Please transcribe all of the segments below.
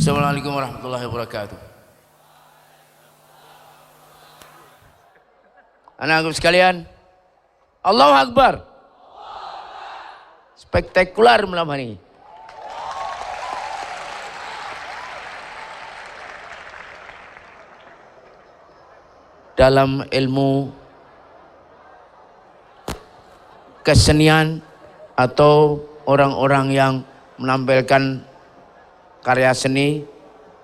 Assalamualaikum warahmatullahi wabarakatuh. Anak-anakku sekalian, Allahu Akbar. Spektakular malam hari ini. Dalam ilmu kesenian atau orang-orang yang menampilkan karya seni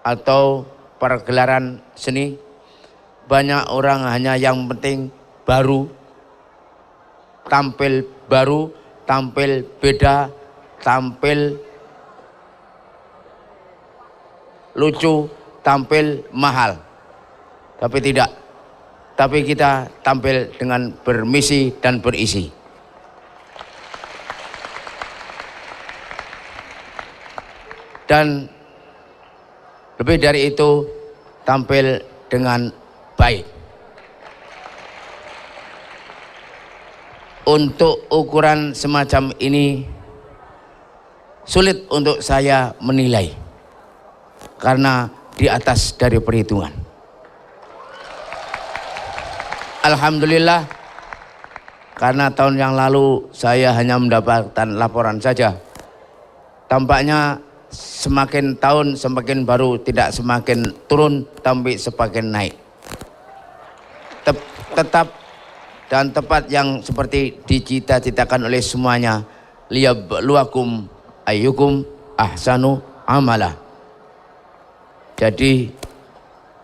atau pergelaran seni, banyak orang hanya yang penting baru, tampil beda, tampil lucu, tampil mahal. Tapi tidak, tapi kita tampil dengan bermisi dan berisi. Dan lebih dari itu, tampil dengan baik. Untuk ukuran semacam ini sulit untuk saya menilai karena di atas dari perhitungan. Alhamdulillah, karena tahun yang lalu saya hanya mendapatkan laporan saja. Tampaknya semakin tahun semakin baru, tidak semakin turun tapi semakin naik. Tetap dan tepat yang seperti dicita-citakan oleh semuanya, liyabluwakum ayyukum ahsanu amala. Jadi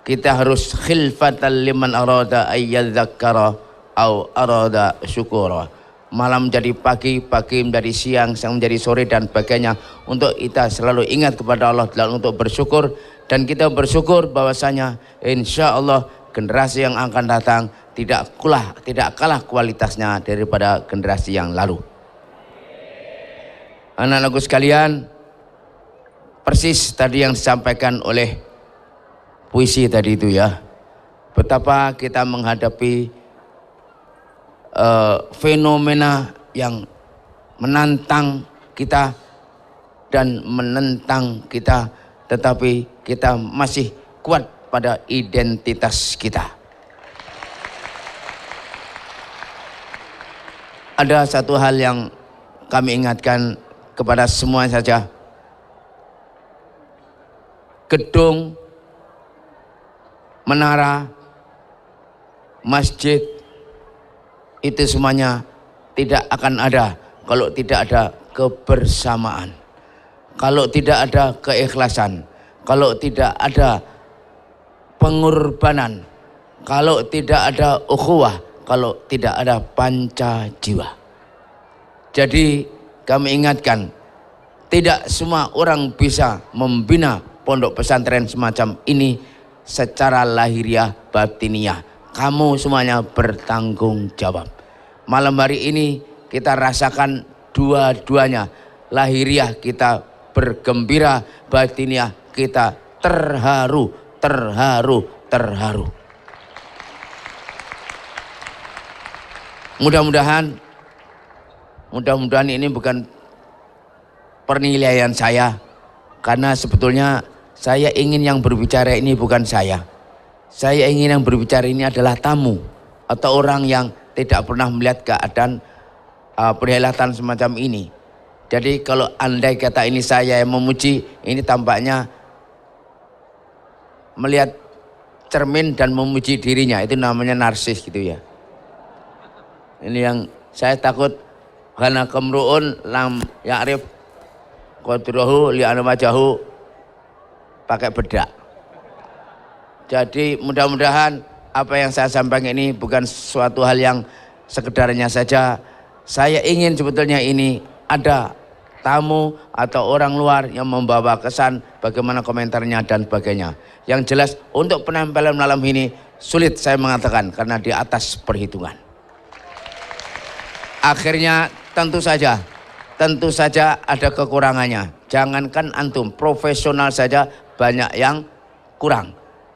kita harus khilfatan liman arada ayyadzakkara au arada syukura. Malam menjadi pagi, pagi menjadi siang, siang menjadi sore dan sebagainya, untuk kita selalu ingat kepada Allah dan untuk bersyukur. Dan kita bersyukur bahwasanya insya Allah generasi yang akan datang tidak kalah kualitasnya daripada generasi yang lalu. Anak-anakku sekalian, persis tadi yang disampaikan oleh puisi tadi itu ya, betapa kita menghadapi fenomena yang menantang kita dan menentang kita, tetapi kita masih kuat pada identitas kita. Ada satu hal yang kami ingatkan kepada semua saja. Gedung, menara, masjid, itu semuanya tidak akan ada kalau tidak ada kebersamaan, kalau tidak ada keikhlasan, kalau tidak ada pengorbanan, kalau tidak ada ukhuwah, kalau tidak ada panca jiwa. Jadi kami ingatkan, tidak semua orang bisa membina pondok pesantren semacam ini secara lahiriah batiniah. Kamu semuanya bertanggung jawab. Malam hari ini kita rasakan dua-duanya. Lahiriah kita bergembira, batiniah kita terharu. Mudah-mudahan ini bukan penilaian saya, karena sebetulnya saya ingin yang berbicara ini bukan saya. Saya ingin yang berbicara ini adalah tamu atau orang yang tidak pernah melihat keadaan perhelatan semacam ini. Jadi kalau andai kata ini saya yang memuji, ini tampaknya melihat cermin dan memuji dirinya, itu namanya narsis gitu ya. Ini yang saya takut, karena kemruun lam ya'rif qadrahu li'ana wajahu pakai bedak. Jadi mudah-mudahan apa yang saya sampaikan ini bukan suatu hal yang sekedarnya saja. Saya ingin sebetulnya ini ada tamu atau orang luar yang membawa kesan bagaimana komentarnya dan sebagainya. Yang jelas untuk penampilan malam ini sulit saya mengatakan karena di atas perhitungan. Akhirnya tentu saja ada kekurangannya. Jangankan antum, profesional saja banyak yang kurang.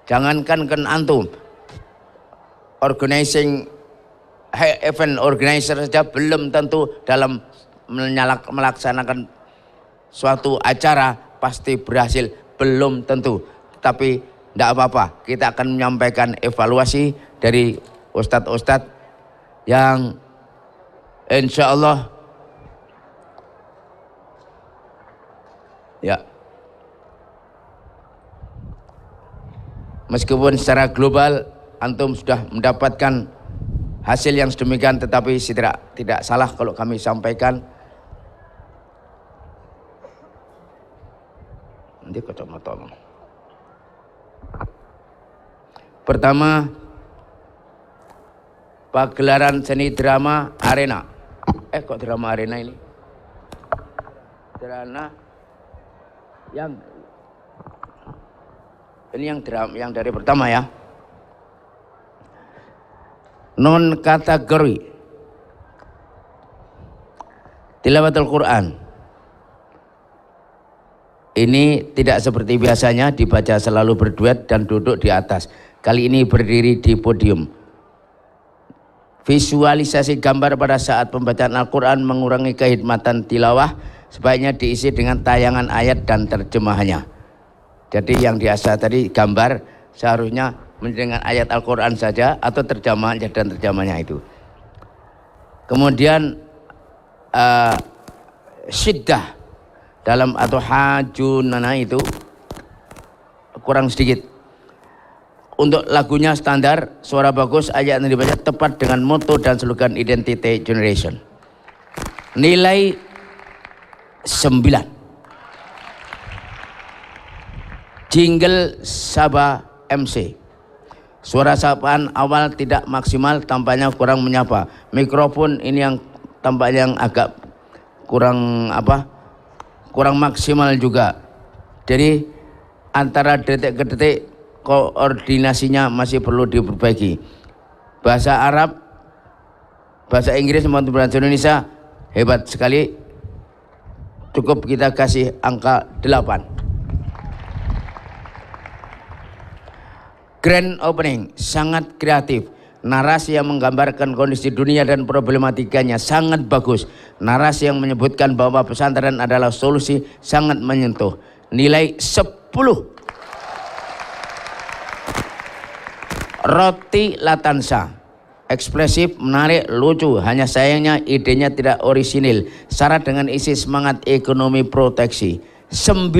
Jangankan antum, organizing event organizer saja belum tentu dalam melaksanakan suatu acara pasti berhasil. belum tentu. Tapi tidak apa-apa, kita akan menyampaikan evaluasi dari ustadz-ustadz yang insya Allah ya, meskipun secara global antum sudah mendapatkan hasil yang sedemikian, tetapi tidak salah kalau kami sampaikan. Nanti kacamata. Pertama, pagelaran seni drama arena. Kok drama arena ini? Drama yang dari pertama ya. Non kategori tilawatul Quran. Ini tidak seperti biasanya dibaca selalu berduet dan duduk di atas. Kali ini berdiri di podium. Visualisasi gambar pada saat pembacaan Al-Quran mengurangi kehikmatan tilawah, sebaiknya diisi dengan tayangan ayat dan terjemahannya. Jadi yang biasa tadi gambar seharusnya dengan ayat Al-Quran saja atau terjemahannya dan terjemahnya itu. Kemudian syiddah dalam atau hajunana itu kurang sedikit. Untuk lagunya standar, suara bagus, ayat yang dibaca tepat dengan moto dan slogan Identity Generation. Nilai 9. Jingle Sabah MC. Suara sapaan awal tidak maksimal, tampaknya kurang menyapa. Mikrofon ini yang tampaknya yang agak kurang maksimal juga. Jadi antara detik ke detik koordinasinya masih perlu diperbaiki. Bahasa Arab, bahasa Inggris maupun bahasa Indonesia hebat sekali. Cukup kita kasih angka 8. Grand opening sangat kreatif. Narasi yang menggambarkan kondisi dunia dan problematikanya sangat bagus. Narasi yang menyebutkan bahwa pesantren adalah solusi sangat menyentuh. Nilai 10. Roti Latansa, ekspresif, menarik, lucu. Hanya sayangnya idenya tidak orisinil. Syarat dengan isi semangat ekonomi proteksi. 9.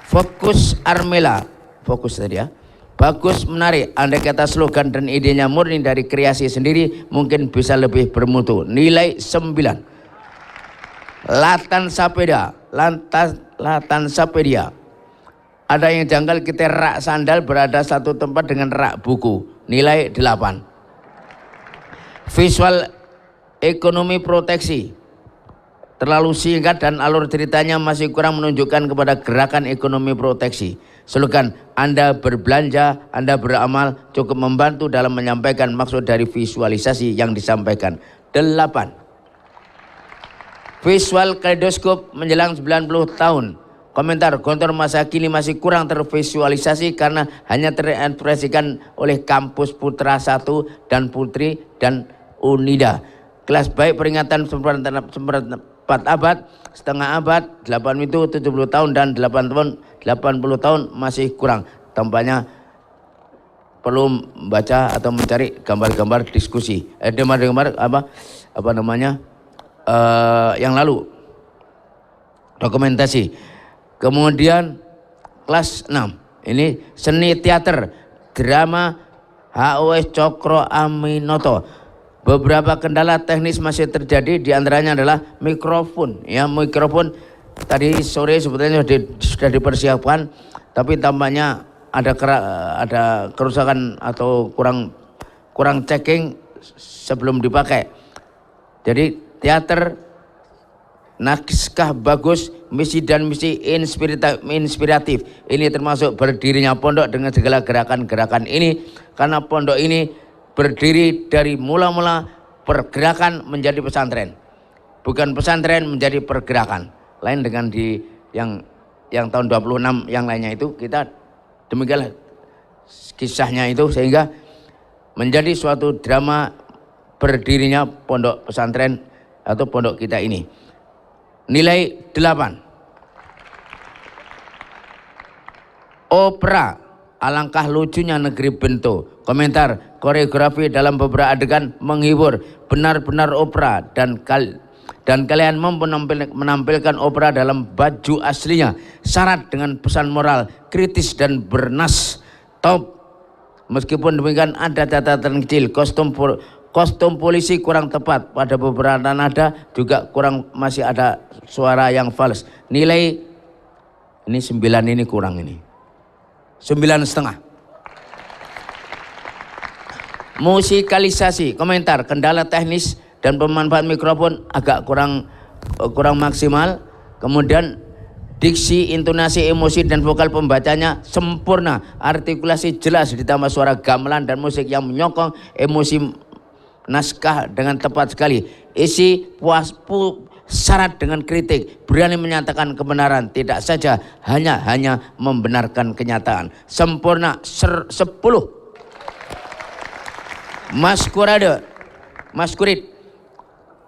Fokus Armela, fokus tadi ya. Bagus, menarik. Andai kata slogan dan idenya murni dari kreasi sendiri, mungkin bisa lebih bermutu. Nilai 9. Latansapedia. Ada yang janggal, kita rak sandal berada satu tempat dengan rak buku. Nilai 8. Visual ekonomi proteksi. Terlalu singkat dan alur ceritanya masih kurang menunjukkan kepada gerakan ekonomi proteksi. Slogan, Anda berbelanja, Anda beramal, cukup membantu dalam menyampaikan maksud dari visualisasi yang disampaikan. 8. Visual kaleidoskop menjelang 90 tahun. Komentar, Gontor masa kini masih kurang tervisualisasi karena hanya terekspresikan oleh kampus Putra 1 dan Putri dan Unida. Kelas baik peringatan seperempat abad, setengah abad, 8 itu 70 tahun dan 8 tahun 80 tahun masih kurang. Tampaknya perlu membaca atau mencari gambar-gambar diskusi. Gambar-gambar yang lalu. Dokumentasi. Kemudian kelas 6. Ini seni teater drama HOS Cokro Aminoto. Beberapa kendala teknis masih terjadi, diantaranya adalah mikrofon. Ya, mikrofon tadi sore sebetulnya sudah dipersiapkan, tapi tampaknya ada kerusakan atau kurang checking sebelum dipakai. Jadi teater naskah bagus, misi dan misi inspiratif. Ini termasuk berdirinya pondok dengan segala gerakan-gerakan ini, karena pondok ini berdiri dari mula-mula pergerakan menjadi pesantren, bukan pesantren menjadi pergerakan. Lain dengan di yang tahun 26 yang lainnya itu, kita demikianlah kisahnya itu, sehingga menjadi suatu drama berdirinya pondok pesantren atau pondok kita ini. Nilai 8. Opera, alangkah lucunya negeri Bento. Komentar, koreografi dalam beberapa adegan menghibur, benar-benar opera dan kalian mampu menampilkan opera dalam baju aslinya, syarat dengan pesan moral, kritis dan bernas. Top. Meskipun demikian ada catatan kecil, kostum polisi kurang tepat, pada beberapa nada juga kurang, masih ada suara yang fals. Nilai ini 9, ini kurang, ini 9,5. Musikalisasi, komentar, kendala teknis dan pemanfaatan mikrofon agak kurang maksimal. Kemudian diksi, intonasi, emosi dan vokal pembacanya sempurna, artikulasi jelas ditambah suara gamelan dan musik yang menyokong emosi naskah dengan tepat sekali. Isi syarat dengan kritik, berani menyatakan kebenaran, tidak saja hanya membenarkan kenyataan. Sempurna 10. Maskurid,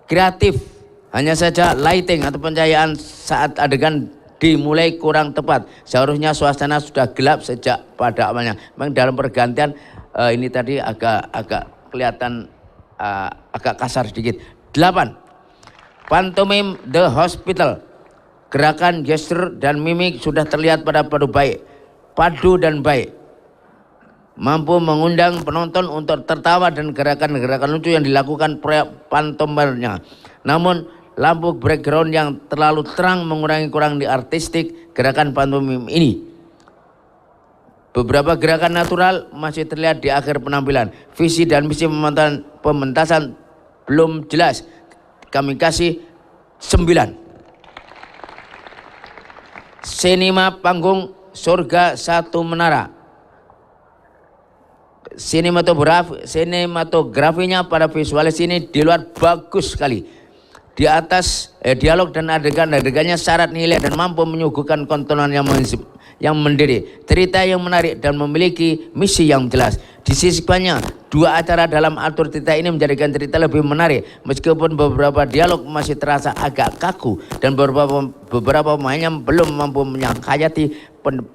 kreatif, hanya saja lighting atau pencahayaan saat adegan dimulai kurang tepat. Seharusnya suasana sudah gelap sejak pada awalnya. Memang dalam pergantian ini tadi agak kelihatan agak kasar sedikit. 8. Pantomim The Hospital, gerakan, gestur dan mimik sudah terlihat padu dan baik, mampu mengundang penonton untuk tertawa dan gerakan-gerakan lucu yang dilakukan pantomirnya. Namun lampu background yang terlalu terang mengurangi kurang di artistik gerakan pantomim ini. Beberapa gerakan natural masih terlihat di akhir penampilan. Visi dan misi pementasan belum jelas. Kami kasih 9. Sinema panggung, surga satu menara. Sinematografinya pada visualis ini di luar bagus sekali. Di atas dialog dan adegannya syarat nilai dan mampu menyuguhkan tontonan yang mendiri, cerita yang menarik dan memiliki misi yang jelas. Di sisi lainnya, 2 acara dalam alur cerita ini menjadikan cerita lebih menarik, meskipun beberapa dialog masih terasa agak kaku dan beberapa pemainnya belum mampu menghayati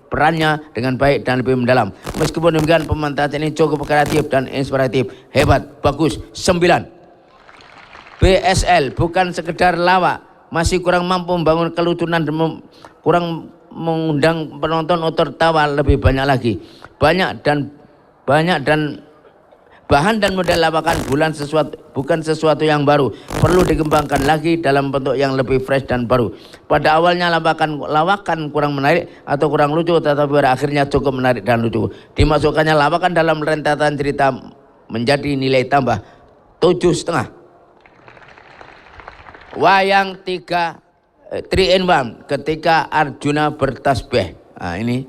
perannya dengan baik dan lebih mendalam. Meskipun demikian, pementasan ini cukup kreatif dan inspiratif. Hebat, bagus, 9. BSL, bukan sekedar lawak, masih kurang mampu membangun kelucunan dan kurang mengundang penonton untuk tertawa lebih banyak lagi. Banyak dan bahan dan model lawakan bukan sesuatu yang baru, perlu dikembangkan lagi dalam bentuk yang lebih fresh dan baru. Pada awalnya lawakan kurang menarik atau kurang lucu, tetapi pada akhirnya cukup menarik dan lucu. Dimasukkannya lawakan dalam rentetan cerita menjadi nilai tambah 7,5. Wayang 3 in 1, ketika Arjuna bertasbih. Nah, ini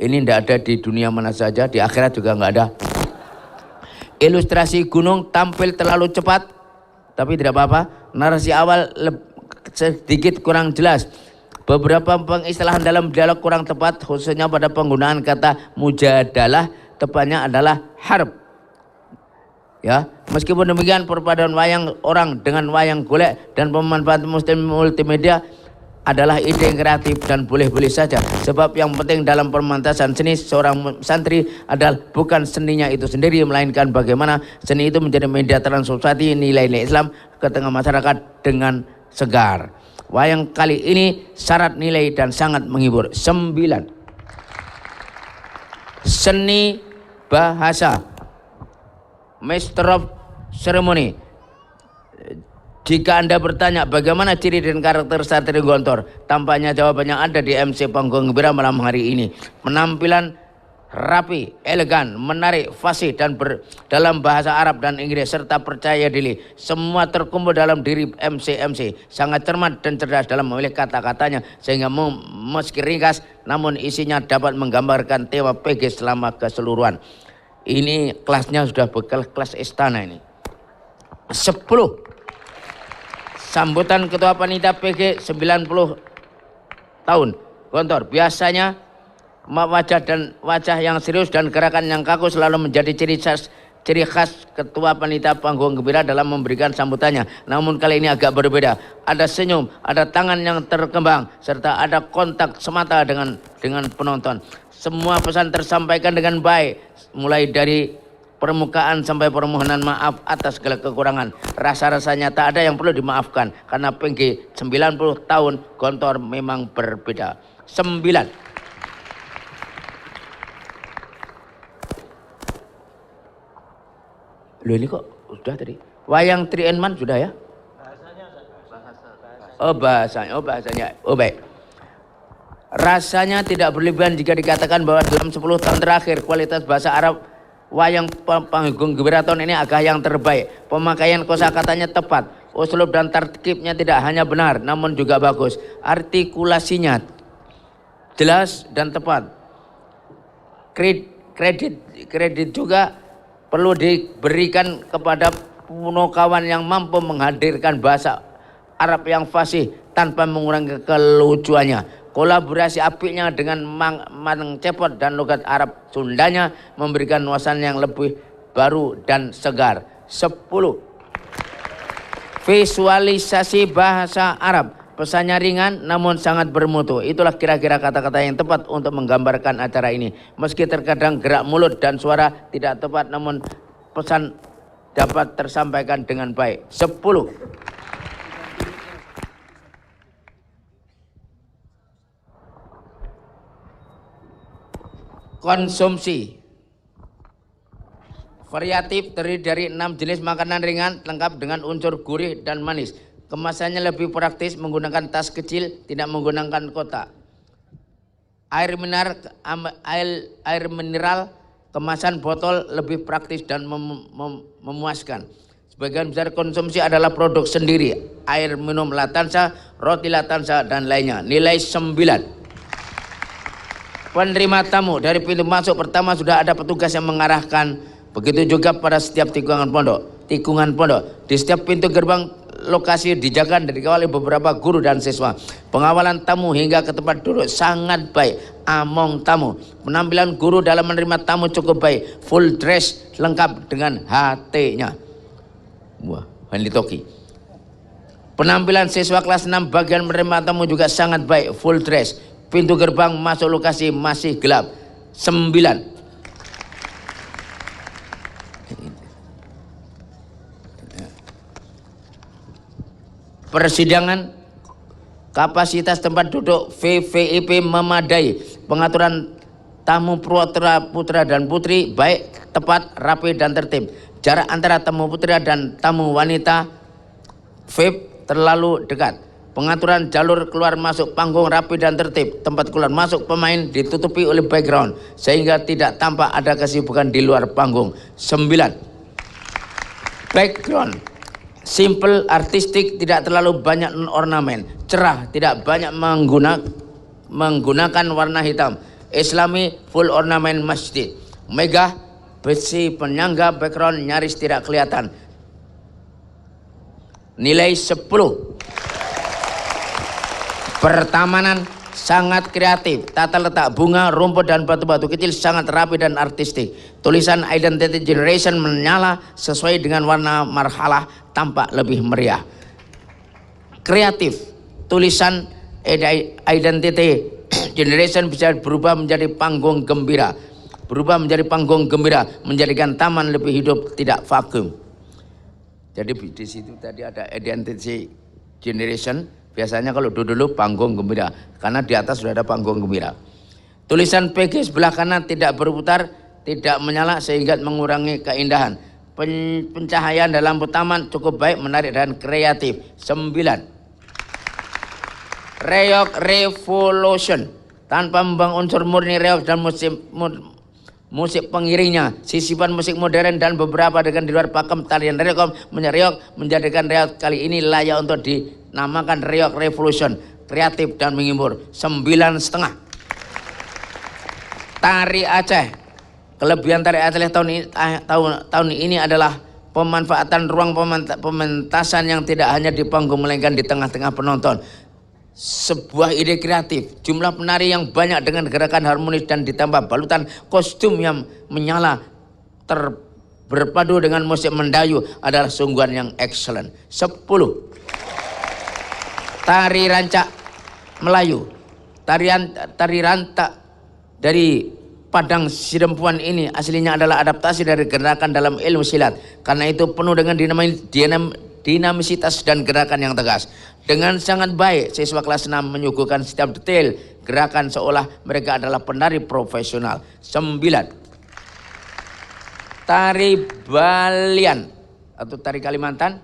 tidak ada di dunia mana saja, di akhirat juga nggak ada. Ilustrasi gunung tampil terlalu cepat, tapi tidak apa-apa. Narasi awal sedikit kurang jelas. Beberapa pengistilahan dalam dialog kurang tepat, khususnya pada penggunaan kata mujadalah, tepatnya adalah harb. Ya, meskipun demikian, perpaduan wayang orang dengan wayang golek dan pemanfaatan multimedia adalah ide yang kreatif dan boleh-boleh saja. Sebab yang penting dalam pementasan seni seorang santri adalah bukan seninya itu sendiri, melainkan bagaimana seni itu menjadi media transliterasi nilai-nilai Islam ke tengah masyarakat dengan segar. Wayang kali ini syarat nilai dan sangat menghibur. 9. Seni bahasa, Master of Ceremony. Jika Anda bertanya bagaimana ciri dan karakter Satrio Gontor, tampaknya jawabannya ada di MC Panggung Gembira malam hari ini. Penampilan rapi, elegan, menarik, fasih dan dalam bahasa Arab dan Inggris serta percaya diri. Semua terkumpul dalam diri MC. Sangat cermat dan cerdas dalam memilih kata-katanya, sehingga meski ringkas namun isinya dapat menggambarkan tema PG selama keseluruhan. Ini kelasnya sudah bekal kelas istana ini. 10. Sambutan Ketua Panitia PG 90 tahun Gontor. Biasanya wajah yang serius dan gerakan yang kaku selalu menjadi ciri khas Ketua Panitia Panggung Gembira dalam memberikan sambutannya. Namun kali ini agak berbeda. Ada senyum, ada tangan yang terkembang, serta ada kontak semata dengan dengan penonton. Semua pesan tersampaikan dengan baik, mulai dari permukaan sampai permohonan maaf atas segala kekurangan. Rasa-rasanya tak ada yang perlu dimaafkan, karena Pengki 90 tahun Gontor memang berbeda. 9. Loh ini kok sudah tadi? Wayang Tri Enman sudah ya? Bahasanya. Oh baik. Rasanya tidak berlebihan jika dikatakan bahwa dalam 10 tahun terakhir kualitas bahasa Arab wayang panggung gembira tahun ini agak yang terbaik. Pemakaian kosakatanya tepat, uslub dan tertibnya tidak hanya benar namun juga bagus. Artikulasinya jelas dan tepat. Kredit juga perlu diberikan kepada punokawan yang mampu menghadirkan bahasa Arab yang fasih tanpa mengurangi kelucuannya. Kolaborasi apiknya dengan Mang Cepot dan logat Arab Sundanya memberikan nuansa yang lebih baru dan segar. 10. Visualisasi bahasa Arab. Pesannya ringan namun sangat bermutu. Itulah kira-kira kata-kata yang tepat untuk menggambarkan acara ini. Meski terkadang gerak mulut dan suara tidak tepat, namun pesan dapat tersampaikan dengan baik. 10. Konsumsi. Variatif, terdiri dari 6 jenis makanan ringan lengkap dengan unsur gurih dan manis. Kemasannya lebih praktis menggunakan tas kecil, tidak menggunakan kotak. Air mineral kemasan botol lebih praktis dan memuaskan. Sebagian besar konsumsi adalah produk sendiri, air minum Latansa, roti Latansa dan lainnya. Nilai 9. Penerima tamu, dari pintu masuk pertama sudah ada petugas yang mengarahkan. Begitu juga pada setiap tikungan pondok. Di setiap pintu gerbang lokasi dijaga dan dikawal oleh beberapa guru dan siswa. Pengawalan tamu hingga ke tempat duduk sangat baik. Among tamu, penampilan guru dalam menerima tamu cukup baik. Full dress lengkap dengan HT-nya. Wah, Hanli Toki. Penampilan siswa kelas 6 bagian menerima tamu juga sangat baik. Full dress. Pintu gerbang masuk lokasi masih gelap. 9. Persidangan, kapasitas tempat duduk VVIP memadai. Pengaturan tamu putra dan putri baik, tepat, rapi dan tertib. Jarak antara tamu putra dan tamu wanita VIP terlalu dekat. Pengaturan jalur keluar masuk panggung rapi dan tertib. Tempat keluar masuk pemain ditutupi oleh background sehingga tidak tampak ada kesibukan di luar panggung. 9. Background simple, artistik, tidak terlalu banyak ornamen, cerah, tidak banyak menggunakan warna hitam. Islami, full ornamen masjid. Megah, besi penyangga, background nyaris tidak kelihatan. Nilai 10. Pertamanan sangat kreatif, tata letak bunga, rumput dan batu-batu kecil sangat rapi dan artistik. Tulisan Identity Generation menyala sesuai dengan warna marhalah, tampak lebih meriah. Kreatif, tulisan Identity Generation bisa berubah menjadi panggung gembira. Menjadikan taman lebih hidup, tidak vakum. Jadi di situ tadi ada Identity Generation. Biasanya kalau dulu panggung gembira, karena di atas sudah ada panggung gembira. Tulisan PG sebelah kanan tidak berputar, tidak menyala sehingga mengurangi keindahan. Pencahayaan dalam taman cukup baik, menarik dan kreatif. 9. Reog Revolution, tanpa membangun unsur murni reog dan musik pengiringnya, sisipan musik modern dan beberapa dengan di luar pakem tarian reog menjadikan reog kali ini layak untuk dinamakan Reog Revolution, kreatif dan menghibur. 9,5. Tari Aceh. Kelebihan tari Aceh tahun ini adalah pemanfaatan ruang pementasan yang tidak hanya di panggung melainkan di tengah-tengah penonton. Sebuah ide kreatif, jumlah penari yang banyak dengan gerakan harmonis dan ditambah balutan kostum yang menyala berpadu dengan musik mendayu adalah sungguhan yang excellent. 10. Tari Rancak Melayu. tari rantak dari Padang Sidempuan ini aslinya adalah adaptasi dari gerakan dalam ilmu silat. Karena itu penuh dengan dinamisitas dan gerakan yang tegas. Dengan sangat baik siswa kelas 6 menyuguhkan setiap detail gerakan seolah mereka adalah penari profesional. 9. Tari Balian atau tari Kalimantan.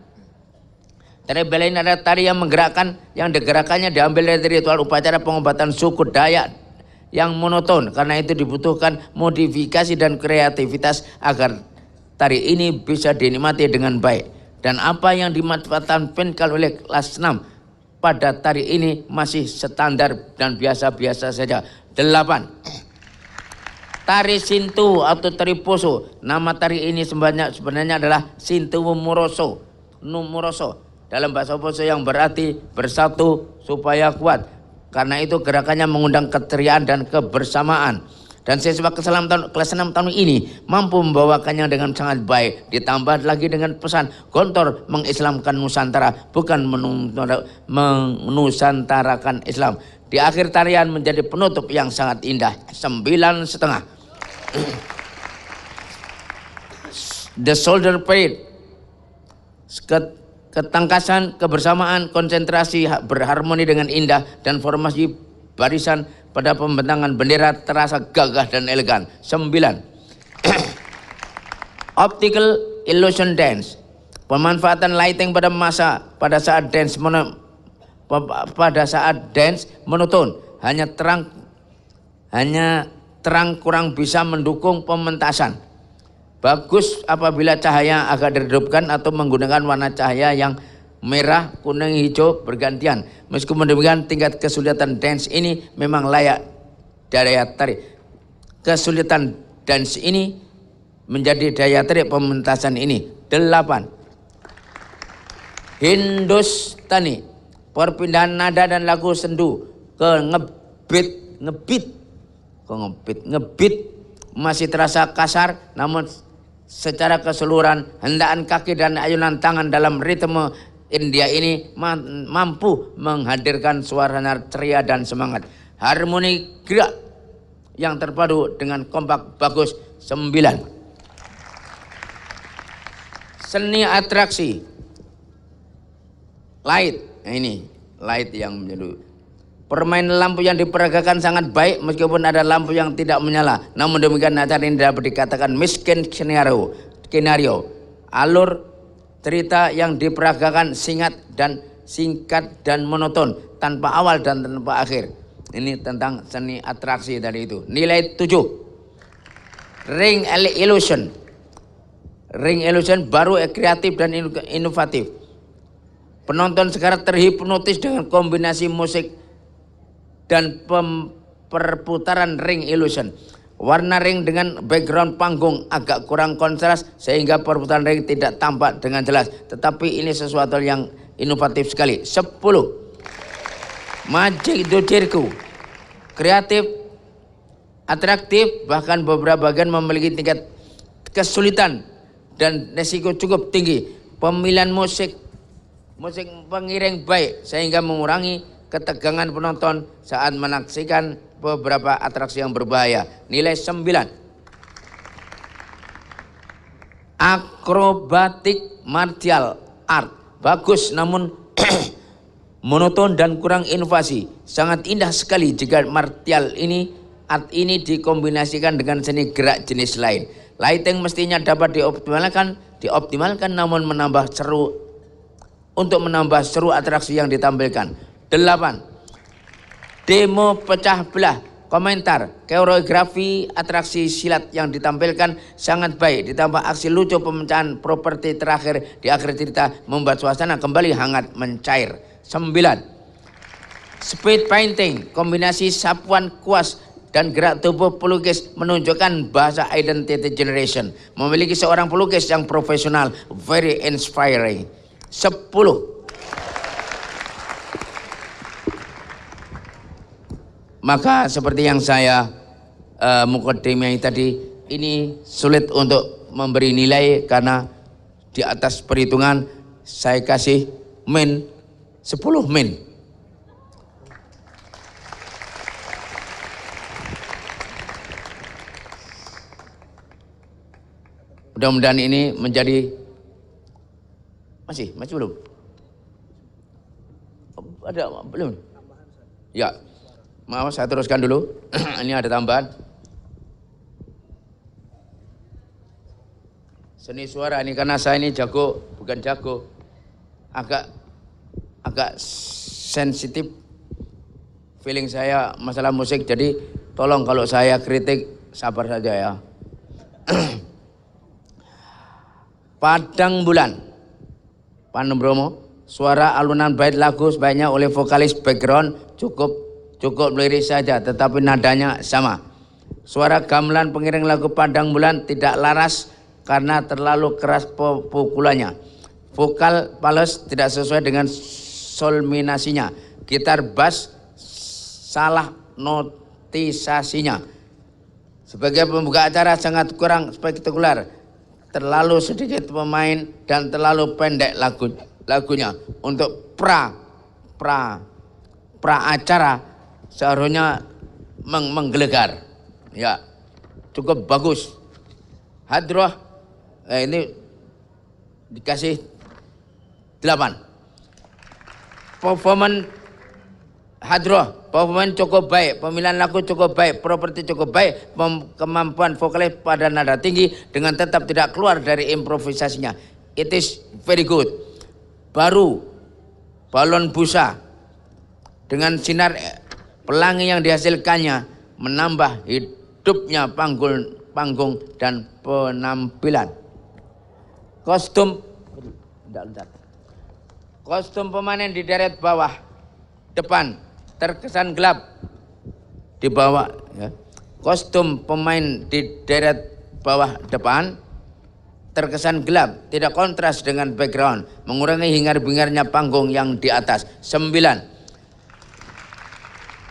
Tari Balian adalah tari yang menggerakkan, yang gerakannya diambil dari ritual upacara pengobatan suku Dayak yang monoton. Karena itu dibutuhkan modifikasi dan kreativitas agar tari ini bisa dinikmati dengan baik. Dan apa yang dimanfaatkan oleh kelas 6 pada tari ini masih standar dan biasa-biasa saja. 8. Tari Sintu atau tari Poso. Nama tari ini sebenarnya adalah Sintu Numuroso. Dalam bahasa Poso yang berarti bersatu supaya kuat. Karena itu gerakannya mengundang keceriaan dan kebersamaan. Dan siswa kelas 6 tahun ini mampu membawakannya dengan sangat baik. Ditambah lagi dengan pesan Gontor mengislamkan Nusantara, bukan menusantarakan Islam. Di akhir tarian menjadi penutup yang sangat indah. 9,5. The Shoulder Parade. Ketangkasan, kebersamaan, konsentrasi berharmoni dengan indah dan formasi barisan pada pembentangan bendera terasa gagah dan elegan. 9. Optical illusion dance. Pemanfaatan lighting pada saat dance monoton, hanya terang kurang bisa mendukung pementasan. Bagus apabila cahaya agak diredupkan atau menggunakan warna cahaya yang merah, kuning, hijau bergantian. Meskipun demikian, tingkat kesulitan dance ini memang layak daya tarik. Kesulitan dance ini menjadi daya tarik pementasan ini. 8. Hindustani. Perpindahan nada dan lagu sendu ke ngebit masih terasa kasar, namun secara keseluruhan hendakan kaki dan ayunan tangan dalam ritme India ini mampu menghadirkan suara ceria dan semangat. Harmoni gerak yang terpadu dengan kompak bagus. 9. Seni atraksi light. Nah ini light yang menjadi permainan lampu yang diperagakan sangat baik meskipun ada lampu yang tidak menyala. Namun demikian acara ini dapat dikatakan miskin skenario. Alur cerita yang diperagakan singkat dan monoton, tanpa awal dan tanpa akhir. Ini tentang seni atraksi tadi itu. Nilai 7. Ring illusion. Ring illusion baru, kreatif dan inovatif. Penonton sekarang terhipnotis dengan kombinasi musik dan perputaran ring illusion. Warna ring dengan background panggung agak kurang kontras sehingga perputaran ring tidak tampak dengan jelas. Tetapi ini sesuatu yang inovatif sekali. 10. Magic do circo. Kreatif, atraktif, bahkan beberapa bagian memiliki tingkat kesulitan dan resiko cukup tinggi. Pemilihan musik pengiring baik sehingga mengurangi ketegangan penonton saat menyaksikan beberapa atraksi yang berbahaya. Nilai 9. Akrobatik martial art. Bagus namun monoton dan kurang inovasi. Sangat indah sekali jika art ini dikombinasikan dengan seni gerak jenis lain. Lighting mestinya dapat dioptimalkan namun menambah seru atraksi yang ditampilkan. 8. Demo pecah belah. Komentar. Koreografi atraksi silat yang ditampilkan sangat baik. Ditambah aksi lucu pemecahan properti terakhir di akhir cerita membuat suasana kembali hangat mencair. 9. Speed painting. Kombinasi sapuan kuas dan gerak tubuh pelukis menunjukkan bahasa identity generation. Memiliki seorang pelukis yang profesional. Very inspiring. 10. Maka seperti yang saya mukadimah tadi, ini sulit untuk memberi nilai karena di atas perhitungan saya kasih 10 min. Mudah-mudahan ini menjadi masih belum? Ada belum? Ya, maaf saya teruskan dulu. Ini ada tambahan. Seni suara ini karena saya ini jago, bukan jago, agak sensitif feeling saya masalah musik, jadi tolong kalau saya kritik sabar saja ya. Padang Bulan, Panem Bromo, suara alunan bait lagu sebaiknya oleh vokalis background cukup lirik saja, tetapi nadanya sama. Suara gamelan pengiring lagu Padang Bulan tidak laras karena terlalu keras pukulannya. Vokal fals tidak sesuai dengan solminasinya. Gitar bass salah notisasinya. Sebagai pembuka acara sangat kurang spektakuler. Terlalu sedikit pemain dan terlalu pendek lagunya. Untuk pra acara seharusnya menggelegar. Ya, cukup bagus. Hadroh ini dikasih 8. Performance hadroh, performance cukup baik, pemilihan lagu cukup baik, properti cukup baik, kemampuan vokalis pada nada tinggi dengan tetap tidak keluar dari improvisasinya. It is very good. Baru balon busa dengan sinar pelangi yang dihasilkannya menambah hidupnya panggung dan penampilan. Kostum pemanen di deret bawah depan terkesan gelap di bawah ya. Kostum pemain di deret bawah depan terkesan gelap, tidak kontras dengan background, mengurangi hingar-bingarnya panggung yang di atas. 9.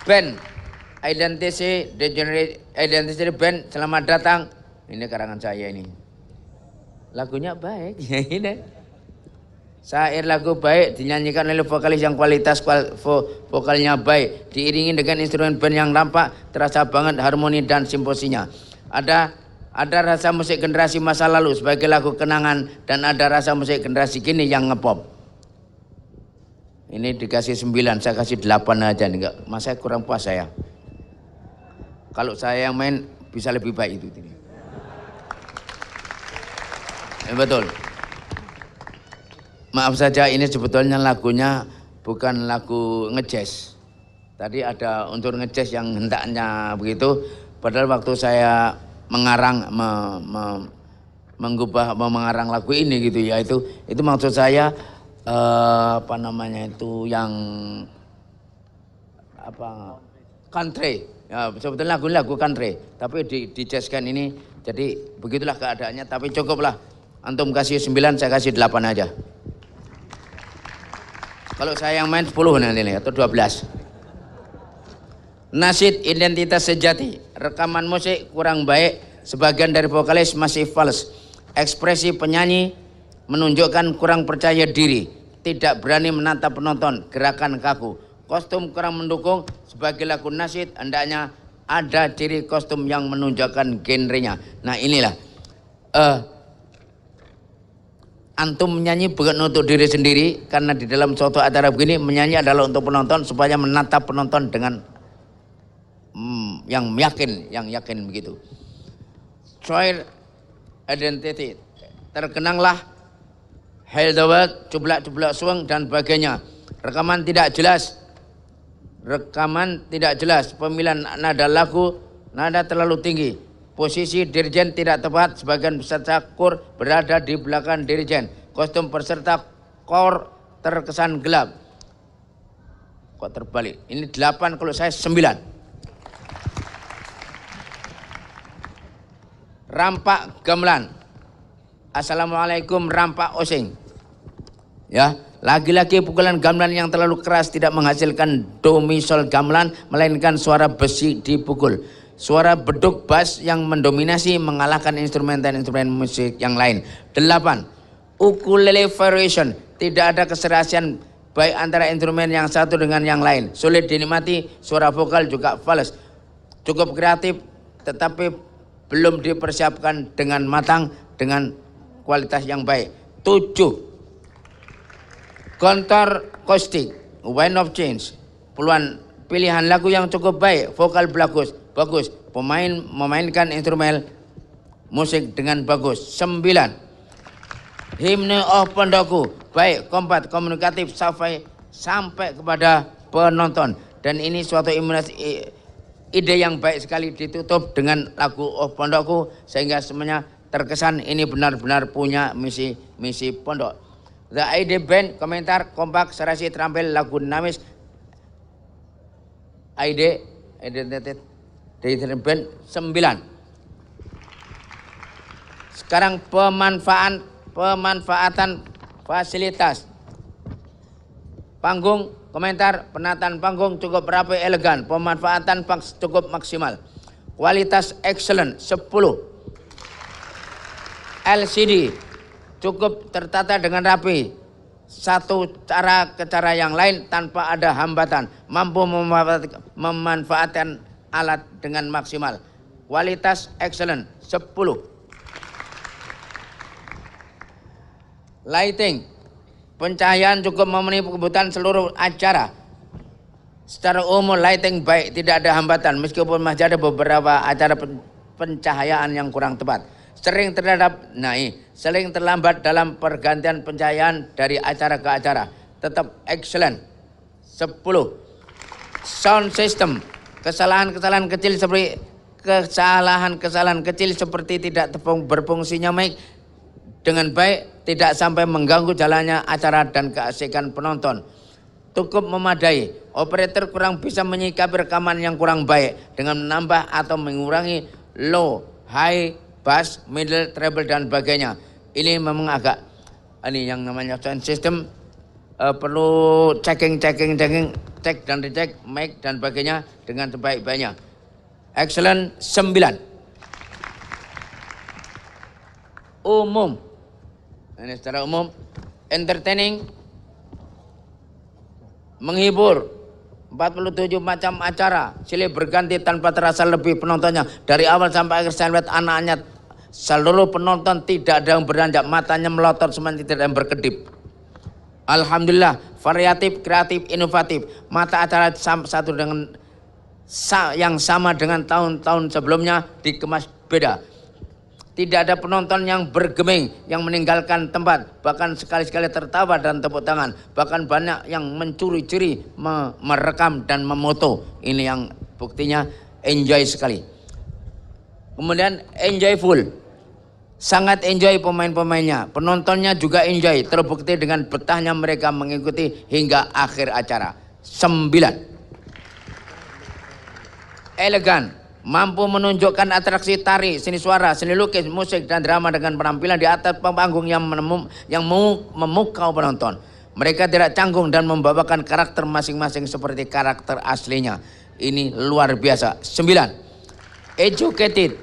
Band Identity Band, selamat datang. Ini karangan saya ini. Lagunya baik, ya ini. Syair lagu baik dinyanyikan oleh vokalis yang kualitas vokalnya baik, diiringi dengan instrumen band yang nampak, terasa banget harmoni dan simposinya. Ada rasa musik generasi masa lalu sebagai lagu kenangan dan ada rasa musik generasi kini yang ngepop. Ini dikasih 9, saya kasih 8 aja nih, enggak, masa kurang puas saya. Kalau saya yang main bisa lebih baik itu. Betul. Maaf saja ini sebetulnya lagunya bukan lagu ngejazz. Tadi ada unsur ngejazz yang hendaknya begitu. Padahal waktu saya mengarang mengarang lagu ini gitu ya, itu maksud saya apa namanya itu yang apa country. Ya, sebetulnya lagu country, tapi di jazzkan ini jadi begitulah keadaannya, tapi cukuplah. Antum kasih 9, saya kasih 8 aja. Kalau saya yang main 10 nanti nih, atau 12. Nasyid identitas sejati, rekaman musik kurang baik, sebagian dari vokalis masih fals. Ekspresi penyanyi menunjukkan kurang percaya diri, tidak berani menatap penonton, gerakan kaku. Kostum kurang mendukung, sebagai lagu nasyid hendaknya ada ciri kostum yang menunjukkan genrenya. Nah inilah. Antum menyanyi bukan untuk diri sendiri, karena di dalam suatu acara begini menyanyi adalah untuk penonton supaya menatap penonton dengan yang yakin begitu. Choir identity, terkenanglah Hail the World, cublak suang dan sebagainya. Rekaman tidak jelas, pemilihan nada lagu, nada terlalu tinggi. Posisi dirijen tidak tepat, sebagian peserta kor berada di belakang dirijen. Kostum peserta kor terkesan gelap. Kok terbalik? Ini 8, kalau saya 9. Rampak gamelan. Assalamualaikum rampak osing. Ya, lagi-lagi pukulan gamelan yang terlalu keras tidak menghasilkan do mi sol gamelan, melainkan suara besi dipukul. Suara beduk bass yang mendominasi mengalahkan instrumen musik yang lain. 8. Ukulele variation, tidak ada keserasian baik antara instrumen yang satu dengan yang lain. Sulit dinikmati, suara vokal juga fals. Cukup kreatif tetapi belum dipersiapkan dengan matang, dengan kualitas yang baik. 7. Kontor Kostik, Wind of Change, pilihan lagu yang cukup baik, vokal bagus, pemain memainkan instrumen musik dengan bagus. 9. Himne Oh Pondokku, baik, kompak, komunikatif sampai kepada penonton, dan ini suatu ide yang baik sekali ditutup dengan lagu Oh Pondokku sehingga semuanya terkesan ini benar-benar punya misi pondok. The ID Band, komentar, kompak, serasi, terampil, lagu dinamis. Identity Band 9. Sekarang pemanfaatan fasilitas. Panggung, komentar, penataan panggung cukup rapi, elegan, pemanfaatan cukup maksimal. Kualitas excellent 10. LCD cukup tertata dengan rapi, satu cara ke cara yang lain tanpa ada hambatan, mampu memanfaatkan alat dengan maksimal. Kualitas excellent 10. Lighting, pencahayaan cukup memenuhi kebutuhan seluruh acara. Secara umum lighting baik, tidak ada hambatan, meskipun masih ada beberapa acara pencahayaan yang kurang tepat. Sering terlambat dalam pergantian pencahayaan dari acara ke acara. Tetap excellent 10. Sound system, kesalahan kecil seperti tidak berfungsinya mic dengan baik, tidak sampai mengganggu jalannya acara dan keasikan penonton. Cukup memadai. Operator kurang bisa menyikapi rekaman yang kurang baik dengan menambah atau mengurangi low, high, bass, middle, treble dan sebagainya. Ini memang agak yang namanya sound system perlu cek dan dicek mic dan sebagainya dengan sebaik-baiknya. Excellent 9. Umum. Ini secara umum, entertaining, menghibur, 47 macam acara, silih berganti tanpa terasa lebih penontonnya. Dari awal sampai akhir saya lihat anaknya, seluruh penonton tidak ada yang beranjak, matanya melotot, semuanya tidak ada yang berkedip. Alhamdulillah, variatif, kreatif, inovatif. Mata acara satu dengan yang sama dengan tahun-tahun sebelumnya dikemas beda. Tidak ada penonton yang bergeming, yang meninggalkan tempat, bahkan sekali-sekali tertawa dan tepuk tangan. Bahkan banyak yang mencuri-curi, merekam dan memoto. Ini yang buktinya enjoy sekali. Kemudian enjoyful, sangat enjoy pemain-pemainnya. Penontonnya juga enjoy, terbukti dengan betahnya mereka mengikuti hingga akhir acara. 9. Elegan, mampu menunjukkan atraksi tari, seni suara, seni lukis, musik, dan drama dengan penampilan di atas panggung yang memukau penonton. Mereka tidak canggung dan membawakan karakter masing-masing seperti karakter aslinya. Ini luar biasa. 9. Educated,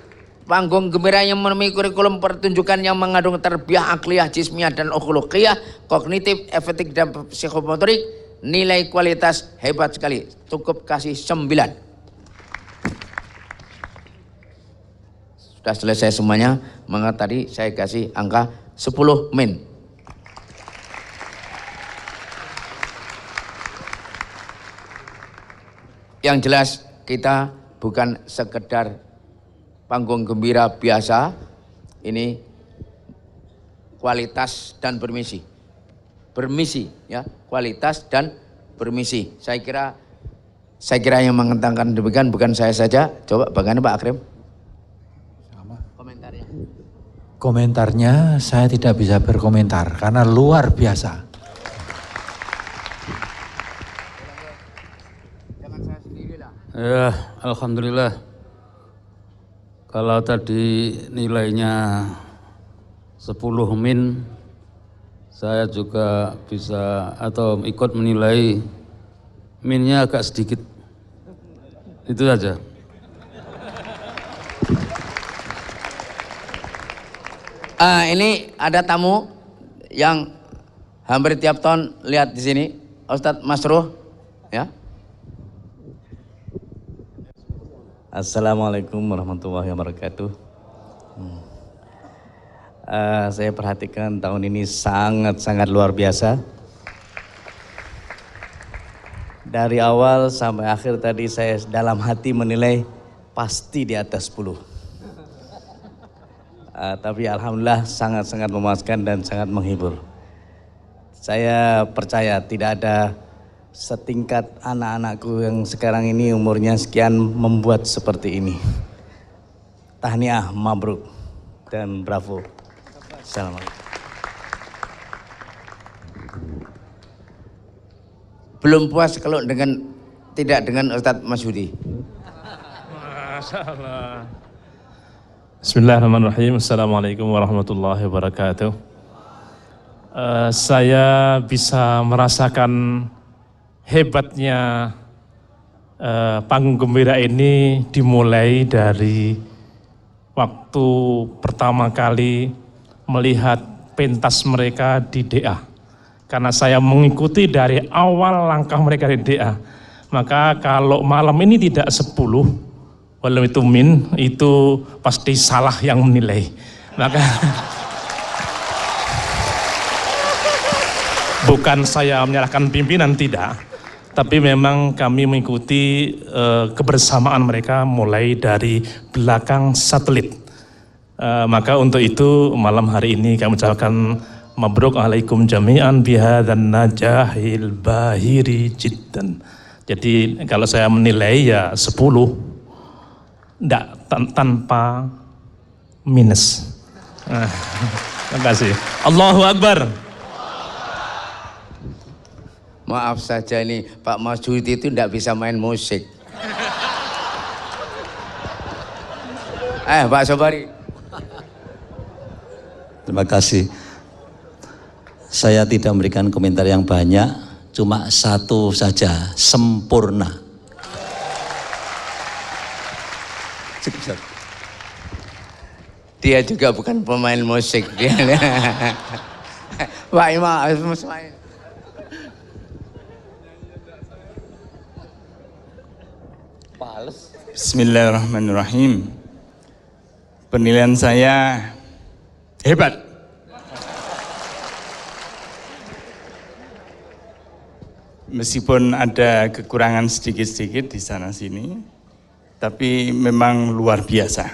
panggung gembira yang memenuhi kurikulum pertunjukan yang mengandung tarbiyah akliyah, jismiyah, dan ukhuluqiyah, kognitif, efektif, dan psikomotorik. Nilai kualitas hebat sekali. Cukup kasih 9. Sudah selesai semuanya, maka tadi saya kasih angka 10 min. Yang jelas kita bukan sekedar panggung gembira biasa, ini kualitas dan bermisi. Bermisi ya, kualitas dan bermisi. Saya kira yang mengatakan demikian bukan saya saja. Coba bagaimana Pak Akrim? Komentarnya saya tidak bisa berkomentar karena luar biasa. Ya, alhamdulillah. Kalau tadi nilainya 10 min, saya juga bisa atau ikut menilai minnya agak sedikit. Itu saja. Ini ada tamu yang hampir tiap tahun lihat di sini, Ustadz Masruh, ya. Assalamualaikum warahmatullahi wabarakatuh. Saya perhatikan tahun ini sangat-sangat luar biasa. Dari awal sampai akhir tadi saya dalam hati menilai pasti di atas 10. Tapi alhamdulillah sangat-sangat memuaskan dan sangat menghibur. Saya percaya tidak ada setingkat anak-anakku yang sekarang ini umurnya sekian membuat seperti ini. Tahniah, mabruk, dan bravo. Assalamualaikum. Belum puas kalau tidak dengan Ustadz Masyudi. Masya Allah. Bismillahirrahmanirrahim. Assalamualaikum warahmatullahi wabarakatuh. Saya bisa merasakan hebatnya panggung gembira ini dimulai dari waktu pertama kali melihat pentas mereka di DA. Karena saya mengikuti dari awal langkah mereka di DA. Maka kalau malam ini tidak 10, walau itu min, itu pasti salah yang menilai. Maka bukan saya menyalahkan pimpinan, tidak. Tapi memang kami mengikuti kebersamaan mereka mulai dari belakang satelit. Maka untuk itu malam hari ini kami ucapkan mabruk alaikum jami'an bihadzan najahil bahiri jiddan. Jadi kalau saya menilai ya 10, tanpa minus. Terima kasih. Allahu Akbar. Maaf saja ini Pak Masyudi itu tidak bisa main musik. Pak Sobari. Terima kasih. Saya tidak memberikan komentar yang banyak, cuma satu saja, sempurna. Dia juga bukan pemain musik. Dia. Pak Imam Ismail. Bismillahirrahmanirrahim. Penilaian saya hebat. Meskipun ada kekurangan sedikit-sedikit di sana sini, tapi memang luar biasa.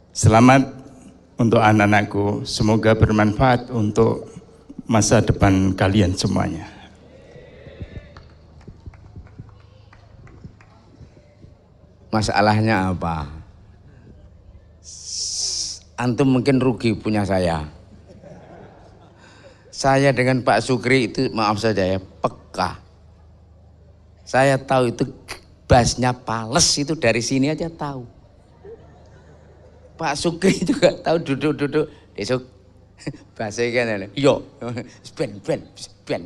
Selamat untuk anak-anakku, semoga bermanfaat untuk masa depan kalian semuanya. Masalahnya apa? Antum mungkin rugi punya saya. Saya dengan Pak Sukri itu maaf saja ya, peka. Saya tahu itu bassnya Pales itu dari sini aja tahu. Pak Sukri juga tahu duduk-duduk besok bahasa kan yo ben.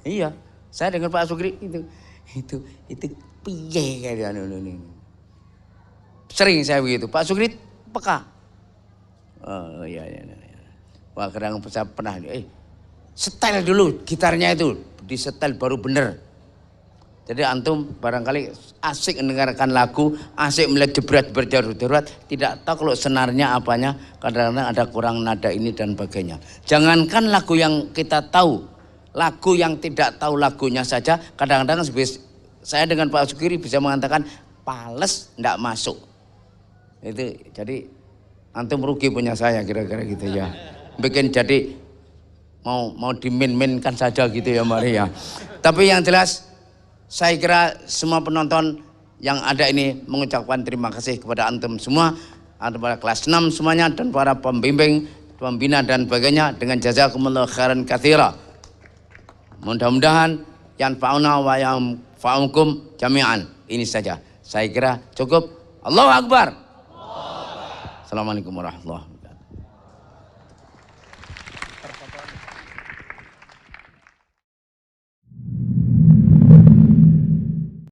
Iya, saya dengan Pak Sukri itu piye kayak sering saya begitu. Pak Sukri peka. Oh iya. Wah kadang saya pernah setel dulu gitarnya itu, di setel baru bener. Jadi antum barangkali asik mendengarkan lagu, asik melihat jebret berjarut-jarut, tidak tahu kalau senarnya apanya, kadang-kadang ada kurang nada ini dan sebagainya. Jangankan lagu yang kita tahu, lagu yang tidak tahu lagunya saja, kadang-kadang saya dengan Pak Sukiri bisa mengatakan Pales enggak masuk. Itu jadi antum rugi punya saya kira-kira gitu ya. Bikin jadi mau dimin-minkan saja gitu ya Maria. Tapi yang jelas saya kira semua penonton yang ada ini mengucapkan terima kasih kepada antum semua, kepada kelas 6 semuanya dan para pembimbing, pembina dan sebagainya dengan jazakumullah khairan katsira. Mudah-mudahan yang fauna wa yang fa'ukum jami'an. Ini saja. Saya kira cukup. Allahu Akbar. Assalamualaikum warahmatullahi wabarakatuh.